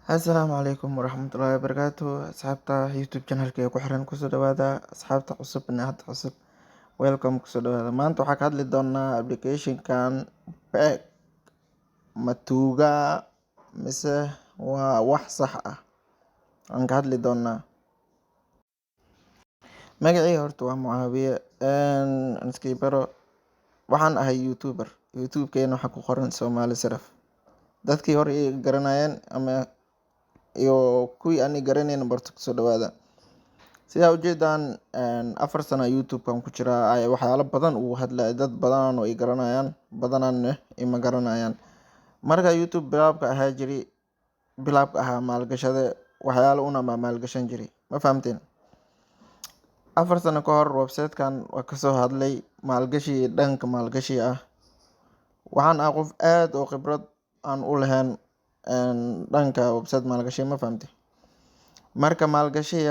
Asalaamu calaykum waraxmatullaahi wabarakaatuh. Asxaabta YouTube channelkayga ku xiran kusoo dhawaada. Asxaabta cusubna hadda cusub welcome kusoo dhawaada. Maanta waxaa ka hadli doonaa applicationkan Peg ma tuuga mise waa wax sax ah aan ka hadli doonaa. Magacayga horta waa Mucaawiye iskii baro. Waxaan ahay YouTuber. YouTube-keena waxaa ku qoran Soomaali Saraf. Dadkii hore i garanayeen ama iyo kuwii aan i garanayn barta kusoo dhawaada. Sidaa ujeedaan 4 sano YouTube-kan ku jiraa waxyaalo badan uu hadlay dad badan oo i garanayaan badanaan ima garanayaan. Marka YouTube bilaabka ahaa jiri bilaabka ahaa maalgashade waxyaalo una maalgashan jiri ma fahamteen. 4 sano ka hor website-kan waa kasoo hadlay maalgashi dhanka maalgashi ah. Waxaan ah qof aad oo khibrad aan u lahayn dhanka website maalgashi ma fahamtay. Marka maalgashi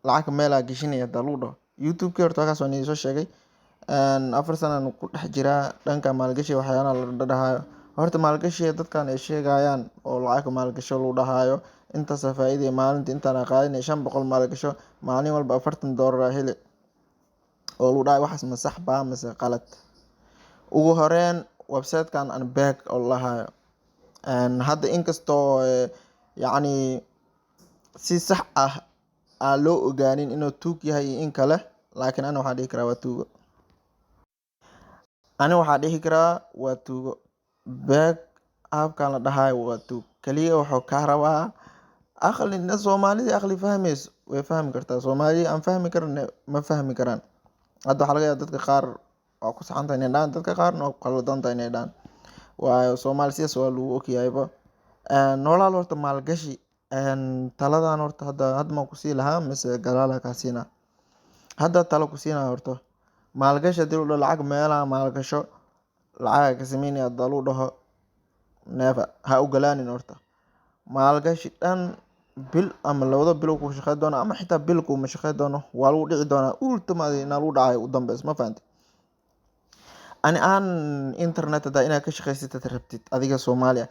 lacag meel aa gashanaya daluudho YouTube-kii horta kaas waan soo sheegay 4 sano ku dhex jiraa dhanka maalgashi waxyaalaha la dhahayo. Horta maalgashi dadkan ay sheegayaan oo lacag maalgasho lagu dhahayo intaas faa'iido maalintii intaan qaadin 500 maalgasho maalin walba $40 heli oo lagu dhahay waxaas ma sax baa mise qalad. Ugu horeen website-kan aan Peg oo lahayo hadda inkastoo yacni si sax ah aan loo ogaanin inuu tuug yahay in kale laakiin ana waxaan dhihi karaa waa tuugo. Waxaan dhihi karaa waa tuugo. Peg app-kan la dhahayo waa tuug. Kaliya wuxuu ka rabaa aqli Soomaalida aqli fahmayso way fahmi kartaa. Soomaali aan fahmi karin ma fahmi karaan. Hadda waxaa laga yaabaa dadka qaar oo ku saxan tahay inay dhaan dadka qaarna oo qaldan tahay inay dhaan. Waayo Soomaali sidaas waa lagu ogyaayba. Noolaal horta maalgashi taladan horta hadda ma ku sii lahaa mise gadaal ka siina. Hadda talo ku siina horta maalgashi hadii uu lacag meelaha maalgasho lacag ka sameynaya dalu dhaho neefa ha u galaanin horta. Maalgashi dhan bil ama 2 bil ku shaqeyn doona ama xitaa bil ku ma shaqeyn doono waa lagu dhici doona ultimately in lagu dhacay u dambeys ma fahamtay. Aan internet hada inaad ka shaqeysatid rabtid adiga Soomaaliya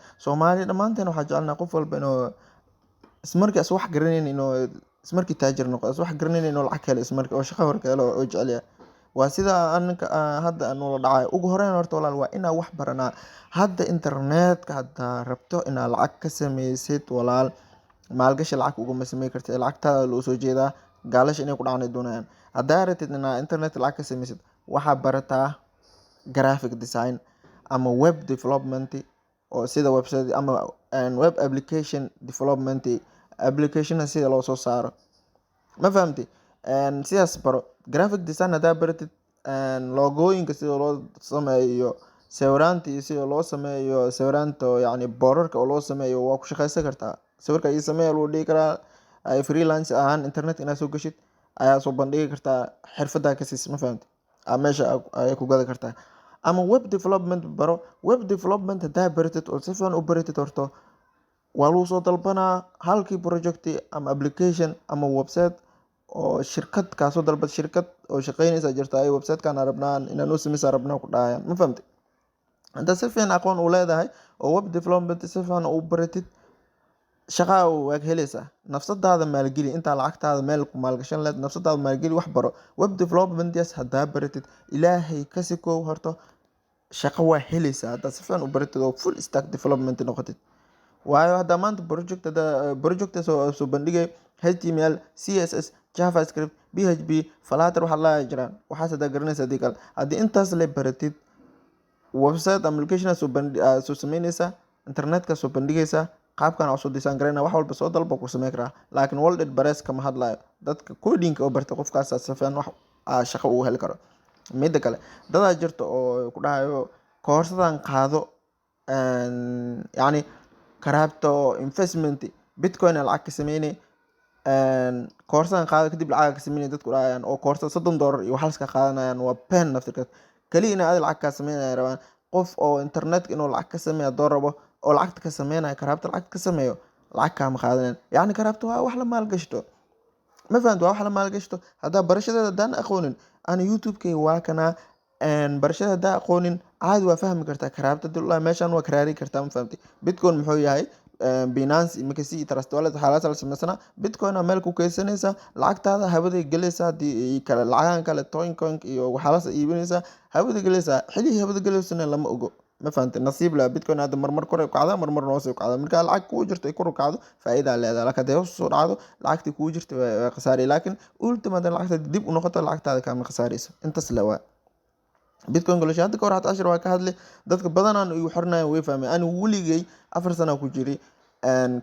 dhamaanteen waxaa jecelnahay qof walba inuu ismarkii wax garanaynin inuu ismarkii taajir noqdo wax garanaynin inuu lacag helo ismarkii oo shaqo horka helo oo jecel yahay. Waa sida anka hadda noo dhacay ugu horeen horta walaal waa inaa wax baranaa. Hadda internet-ka hadda rabto inaa lacag ka sameysid walaal maalgashi lacag ugu ma sameyn kartid lacagtaada loo soo jeedaa gaalash inay ku dhacnay doonayaan. Haddaa rabtid inaa internet lacag ka sameysid waxaa barataa graphic design ama web development oo sida website ama web application development application sida loo soo saaro ma fahamtay. Sidaas baro graphic design haddaa baratid logooyinka sida loo sameeyo sawiraanta sida loo sameeyo sawiraanta yacni boorarka oo loo sameeyo waa ku shaqeysan kartaa. Sawirka ay sameeyo loo dhigi karaa ay freelance ahaan internet inaad soo gashid ayaa soo bandhigi kartaa xirfadda ka siis ma fahamtay. Meesha ay ku gada kartaa ama web development baro. Web development haddaa baratid oo si fiican u baratid horta waa lagu soo dalbanaa halkii project ama application ama website oo shirkad ka soo dalbad shirkad oo shaqeynaysa jirta ay website-kan rabnaan inaan u sameysa rabnaa ku dhahayaan ma fahamtay. Hadda si fiican aqoon u leedahay oo web development si fiican u baratid shaqa waa helaysaa. Nafsadaada maalgeli inta lacagtaada meel ku maalgashan leed nafsadaada maalgeli wax baro. Web development haddaa baratid ilaahay ka sikow horta shaqo waa helaysaa hadda si fiican u baratid oo full stack development noqotid. Waayo hadda maanta project soo bandhigay HTML, CSS, JavaScript, PHP, Flutter waxa la jiraan waxaas hadda garanaysa adiga haddii intaas la baratid website application soo sameynaysa internet-ka soo bandhigaysa qaabkan oo soo design gareynaa wax walba soo dalba ku sameyn karaa. Laakiin WordPress kama hadlayo dadka coding oo barta qofkaas si fiican wax shaqo uu heli karo. Mid kale dad jirto oo ku dhahayo koorsadan qaado yacni crypto investment Bitcoin lacag ka sameynay koorsadan qaado kadib lacag ka sameynay dadku dhahayaan oo koorsa $30 iyo wax ka qaadanayaan waa pen naftirka kaliya in aad lacag ka sameynay rabaan qof oo internet inuu lacag ka sameeyo doorabo oo lacag ka sameynay crypto lacag ka sameeyo lacag ka ma qaadanayaan yacni crypto waa wax la maalgashto ma fahamtay waa wax la maalgashto. Hadda barashadeeda daan aqoonin aan YouTube-kay waa kana barashada haddaa aqoonin caadi waa fahmi kartaa crypto meeshan waa karaari kartaa ma fahamtay. Bitcoin muxuu yahay Binance imakasi Trust Wallet waxaa la sameysana Bitcoin aa meel ku kaydsanaysa lacagtaada hawaday galaysa hadii kale lacagan kale Coin iyo waxaa la iibinaysa hawaday galaysa xilli hawaday galaysana lama ogo ma fahantay nasiib la Bitcoin hadda marmar kor u kacda marmar hoos u kacda marka lacag ku jirto ay kor u kacdo faa'iido leedahay laakiin hadii hoos u dhacdo lacagtii ku jirto way khasaari laakiin ultimately lacagta dib u noqoto lacagtaada kama khasaarayso intaas la waa Bitcoin galashay hadda ka hor 10 waa ka hadlay dadka badanaan ugu xirnayaan way fahmeen ani weligay 4 sano ku jiray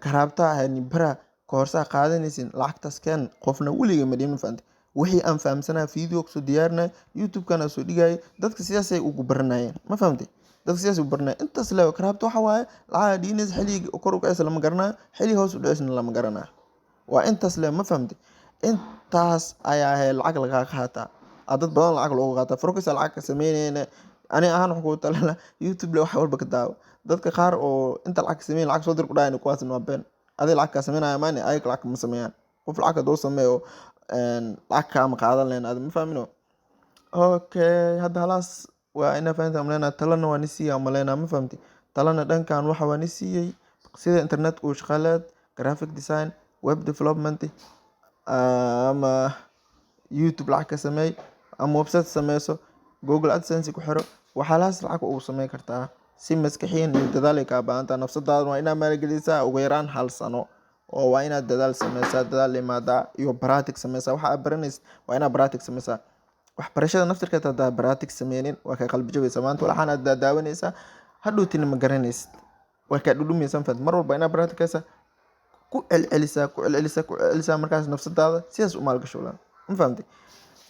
karaabta ahani bara koorsa qaadanaysin lacagtaas kan qofna weligay ma dhiman fahantay wixii aan fahamsanaa video ku soo diyaarnay YouTube kana soo dhigay dadka siyaasay ugu baranayeen ma fahantay dadka siyaasay ugu baranayeen intaas la karaabta waxa waaye lacag diinis xilli kor u kacaysa lama garanayo xilli hoos u dhacaysna lama garanayo waa intaas la ma fahantay intaas ayaa ahay lacag laga qaataa dad badan lacag looga qaataa furkisa lacag ka sameeyeen ani ahaan wax ku talana YouTube la wax walba ka daawo dadka qaar oo inta lacag sameeyeen lacag soo dir ku dhaayeen kuwaas ma been adi lacag ka sameeyay maani ay lacag ma sameeyaan qof lacag doo sameeyo lacag ka ma qaadan leen aad ma fahmino okay hadda halaas waa ina fahantaa malena talana waa nisiya malena ma fahamti talana dhankan waxa waa nisiyay sida internet oo shaqaaleed graphic design web development ama YouTube lacag ka sameey ama website sameyso Google AdSense ku xiro waxaalaas lacag ugu sameey kartaa si maskaxiyan iyo dadaal ka baahanta nafsadaada waa inaad maalgelisaa ugu yaraan hal sano oo waa inaad dadaal sameysaa dadaal limaada iyo practice sameysaa waxa aad baranaysid waa inaad practice sameysaa wax barashada naftirkeeda hadaa practice sameynin waa ka qalbi jabaysaa maanta waxaan aad daawanaysaa hadhowtina ma garanaysid waa ka dhudhumaysan fad mar walba inaad practice ku celcelisaa markaas nafsadaada sidaas u maalgasho ma fahamtay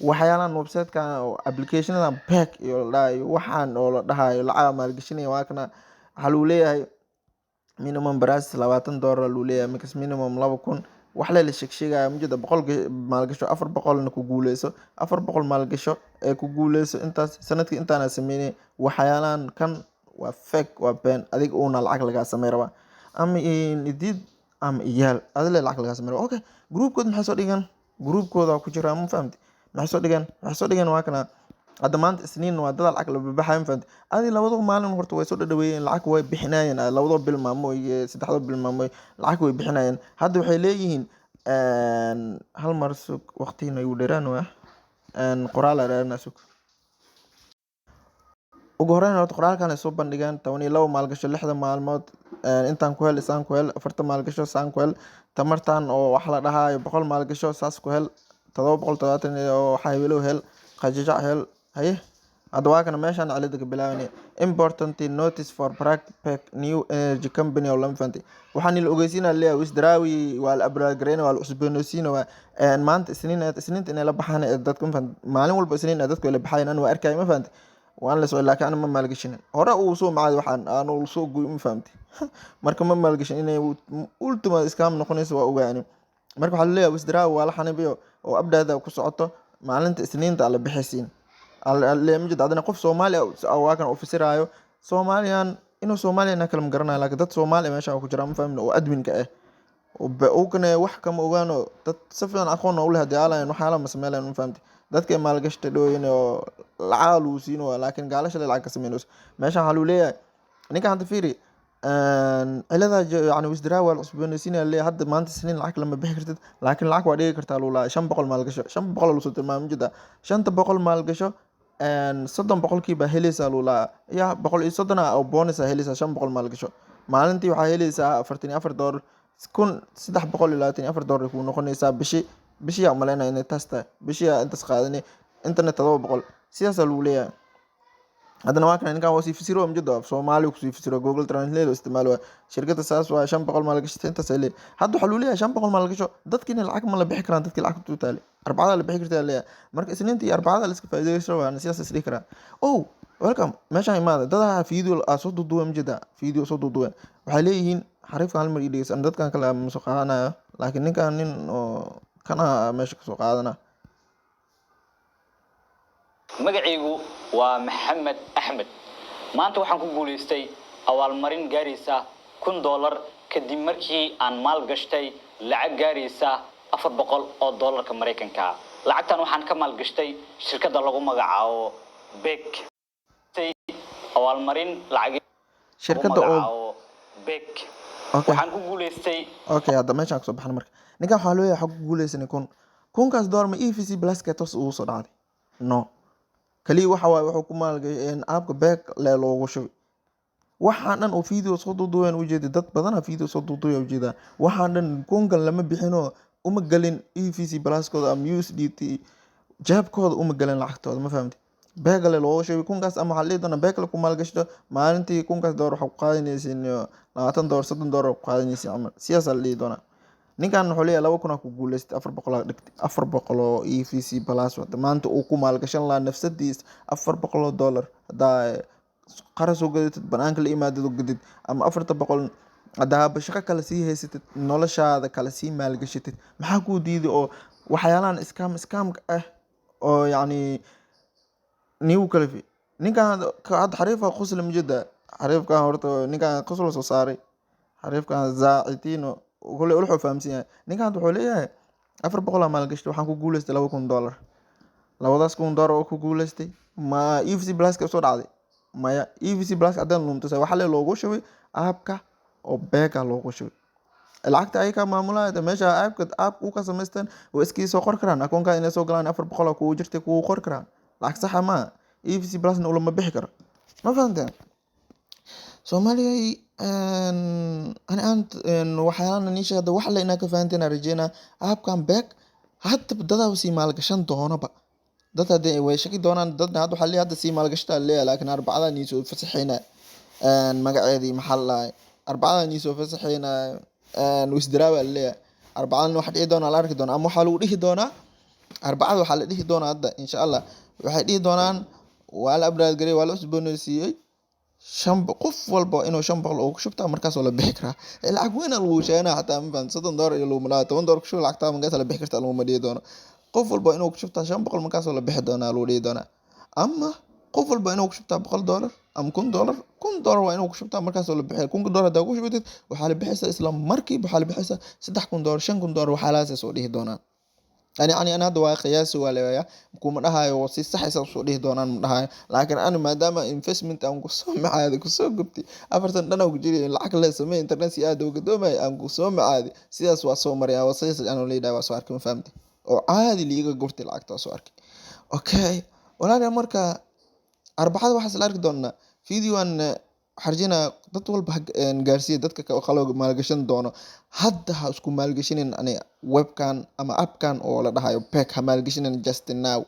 waxyaalaan website-ka oo application-ada pack iyo la waxaan oo la dhahayo lacag maalgashanaya waa kana waxa uu leeyahay minimum price $20 uu leeyahay mix minimum 2000 wax la sheegay mujada 100 maalgasho 400 na ku guuleyso 400 maalgasho ee ku guuleyso intaas sanadkii intaana sameeyay waxyaalaan kan waa fake waa been adiga una lacag laga sameeyo ama idid ama iyaal adile lacag laga sameeyo okay groupkood maxay soo dhigan groupkooda ku jira ma fahamtay maxay soo dhigan waa kana hadda maanta isniin waa dad lacag la baxay ma fahamtay adi labado maalin horta way soo dhadhaweeyeen lacag way bixinayeen labado bil maamo iyo saddexdo bil maamo lacag way bixinayeen hadda waxay leeyihiin hal mar suuq waqtiina ay u dheeraan waa qoraal dheeraan suuq ugu horeyn horta qoraalkan ay soo bandhigeen 12 maalgasho 6 maalmood intaan ku hel isaan ku hel 40 maalgasho isaan ku hel tamartan oo wax la dhahayo 100 maalgasho saas ku hel 770 oo xaywilo hel qajajac hel haye hadda waa kana meeshan cilada ka bilaabnay important notice for Brackpack new energy company oo lamfanti waxaan la ogeysiinaa leeyahay Wisdrawi wal upgrade wal cusboonaysiin maanta isniinta inay la baxaan dadka maalin walba isniin dadku la baxayaan waa arkay ma fahanti waan la soo laakiin ma maalgashin hore uu soo macaad waxaan aanu soo gooy ma fahamtay marka ma maalgashin inay ultima iskaam noqonayso waa ogaani marka waxa leeyahay Wisdrawi waa la xanabiyo oo abdaada ku socoto maalinta isniinta la bixisiin alle mid adana qof Soomaali oo waa kan ofisiraayo Soomaaliyan inuu Soomaaliyan kala ma garanayo laakiin dad Soomaali meesha ku jira ma fahmin oo adminka ah oo kana wax kama ogaano dad safan aqoon u leh hadiyaalaan waxa la sameeyay ma fahamtay dadka maalgashta dhooyin oo lacag uu siino laakiin gaalasha lacag ka sameeyay meesha waxa uu leeyahay ninka hada fiiri cilada yani Wisdrawi wal cusboonaysiin leeyahay hadda maanta isniin lacag lama bixi kartid laakiin lacag waa dhigi kartaa loo 500 maalgasho 500 loo soo tilmaamay jida 500 maalgasho 30% ba helaysa loo ya 130 oo bonus helaysa 500 maalgasho maalintii waxa helaysa $44 kun $324 ku noqonaysa bishii amalayna inay tasta bishii inta qaadani internet 700 sidaas loo leeyahay hadana waa kan ninkan wasi fisiro mjado Soomaali ku fisiro Google Translate isticmaalo shirkadda saas waa 500 maalgasho inta sale hadda waxa loo leeyahay 500 maalgasho dadkina lacag ma la bixi karaan dadkii lacag ku taali arbacada la bixi kartaa leeyahay marka isniintii arbacada la iska faa'iideysto waa siyaas isdhigi karaa oh welcome meesha imaada dadaha video soo duduwa mjada video soo duduwa waxay leeyihiin xariifka hal mar ii dhigaysan dadkan kale ma soo qaadanayo laakiin ninkan nin oo kana meesha ka soo qaadana magacaygu waa Maxamed Axmed maanta waxaan ku guuleystay awaalmarin gaaraysa $1,000 kadib markii aan maal gashtay lacag gaaraysa $400 Mareykanka lacagtan waxaan ka maal gashtay shirkadda lagu magacaabo Beck awaalmarin lacag shirkadda oo Beck okay waxaan ku guulaystay okay hadda meeshaan kasoo baxna marka ninkan waxaa leeyahay xog ku guuleysanay kunkaas dollar ma EVC Pluska toos ugu soo dhacday no kaliya waxa waaye wuxuu ku maalgashay aabka beeg le loogu shubay waxaan dhan oo video soo duuduubeen ujeeda dad badana video soo duuduubaya ujeeda waxaan dhan kunkan lama bixinoo uma galin EVC Pluskooda ama USDT jaabkooda uma galin lacagtooda ma fahamtay beegale loogu shubay kunkaas ama waxaa la dhihi doonaa beegale ku maalgashto maalintii kunkaas dollar waxaa ku qaadanaysiin $20 $30 ku qaadanaysiin camal siyaasaa la dhihi doonaa ninkan wuxuu leeyahay 2,000 ku guuleystay 400 dhigtay 400 oo EVC Plus wata maanta uu ku maalgashan lahaa nafsadiisa $400 hadaa qaras oo gadid banaanka la imaadid oo gadid ama 400 hadaa shaqo kale sii haysatid noloshaada kale sii maalgashatid maxaa kuu diiday oo waxyaalahan scamka ah oo yacni nigu kale fi ninkan hadda xariifa qosla mujada xariifkan horta ninkan qosla soo saaray xariifkan zaacitino kule wuxuu fahamsan yahay ninkan wuxuu leeyahay 400 maalgashatay waxaan ku guuleystay $2,000 $2,000 oo ku guuleystay ma EVC Plus ka soo dhacday maya EVC Plus haddaan lumto waxa le loogu shubay aabka oo beega loogu shubay lacagta ay ka maamulaya meesha aabka uu ka samaystaan oo iskii soo qor karaan akoonka inay soo galaan 400 ku jirtay ku qor karaan lacag sax ma EVC Plus na ulama bixi karo ma fahanteen Soomaaliya أنا waxyaalahan nii sheegay wax la inaa ka fahanteen aan rajeynaa aabkan beeg hadda dadaa sii maalgashan doonaba dad hadda way shaki doonaan dadna hadda waxaa leeyahay hadda sii maalgashtaa leeyahay laakiin arbacada nii soo fasaxayna magaceedii maxaa la arbacada nii soo fasaxayna wisdiraaba leeyahay arbacadan waxa dhici doona la arki doona ama waxa lagu dhihi doonaa arbacada waxa la dhihi doonaa hadda insha Allah waxay dhihi doonaan waa la upgrade garay waa la cusboonaysiiyay qof walba inuu $500 oo ku shubtaa markaas oo la bixi karaa lacag weyn lagu sheegana xataa ma fahan $30 iyo $10 ku shub lacagta markaas la bixi kartaa laguma dhihi doono qof walba inuu ku shubtaa $500 markaas oo la bixi doonaa lagu dhihi doonaa ama qof walba inuu ku shubtaa $100 ama $1,000 waa inuu ku shubtaa markaas oo la bixi $1,000 hadaa ku shubtid waxaa la bixaysaa isla markiiba waxaa la bixaysaa $3,000 $5,000 waxaa la soo dhihi doonaa يعني أنا هذا واقع قياسي ولا كوم نهاية وصي صح يسوي دونان نهاية لكن أنا ما دام investment أم قسم معادي قسم قبتي أفرتن أنا وجري العقل سمين إنترنت سيادة وقدومي أم قسم معادي سياس وصومر يا وصيص أنا اللي دا وصارك ما فهمتي وعادي اللي يجا قبتي العقد وصارك أوكي ولا أنا مركا 4 واحد سلارك دونا فيديو أن xarjina dad walba gaarsiya dadka kale maalgashan doono hadda ha isku maalgashinin ani webkan ama appkan oo la dhahayo pack ha maalgashinin just now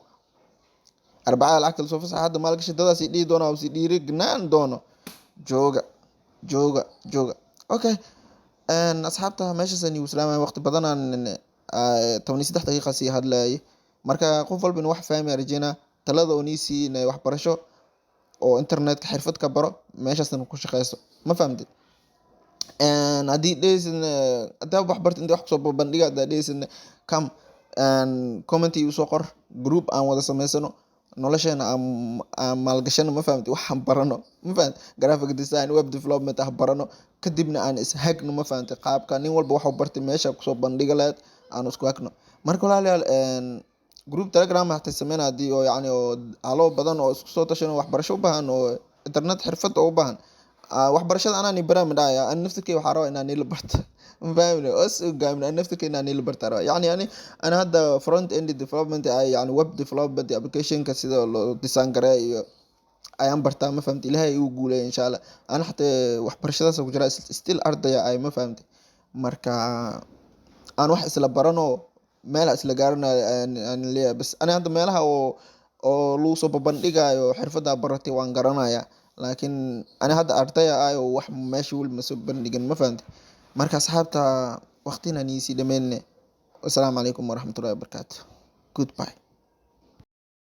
arbacada lacagta soo fasaxa hadda maalgashi dadaas dhii doona oo si dhiirignaan doono jooga okay asxaabta meeshaas ni islaamay waqti badan aan 13 daqiiqo si hadlay marka qof walba inuu wax fahmi arjina talada oo niisi inay wax barasho oo internetka xirfad ka baro meeshaasna ku shaqeyso ma fahamtid haddii dhaysin hadaa wax barta inta wax kusoo bandhiga hadaa dhaysin kam comment ii soo qor group aan wada samaysano nolosheena aan maalgashano ma fahamtid waxaan barano ma fahamtid graphic design web development ah barano kadibna aan ishagno ma fahamtid qaabka nin walba waxuu bartay meesha kusoo bandhiga lahayd aan isku hagno marka walaalayaal group telegram waxay sameeyaan hadii oo yani oo alo badan oo isku soo tashan waxbarasho u baahan oo internet xirfad u baahan waxbarashada anani barnaamijaya aan naftikay waxa rabo inaan la barto ma fahamno os gaamna naftikay inaan la barto yani ana hadda front end development ay yani web development application ka sida loo design garay iyo ayaan bartaa ma fahamtay ilaahay uu guulay insha Allah ana xataa waxbarashadaas ku jira still ardaya ay ma fahamtay marka aan wax isla barano meelaha isla gaarana aan leeyahay bas ana hadda meelaha oo lagu soo bandhigayo xirfada baratay waan garanayaa laakiin ana hadda ardaya oo wax meesha wal ma soo bandhigan ma fahamtay marka asxaabta waqtina niisi dhameeyne assalaamu calaykum waraxmatullaahi wabarakaatuh goodbye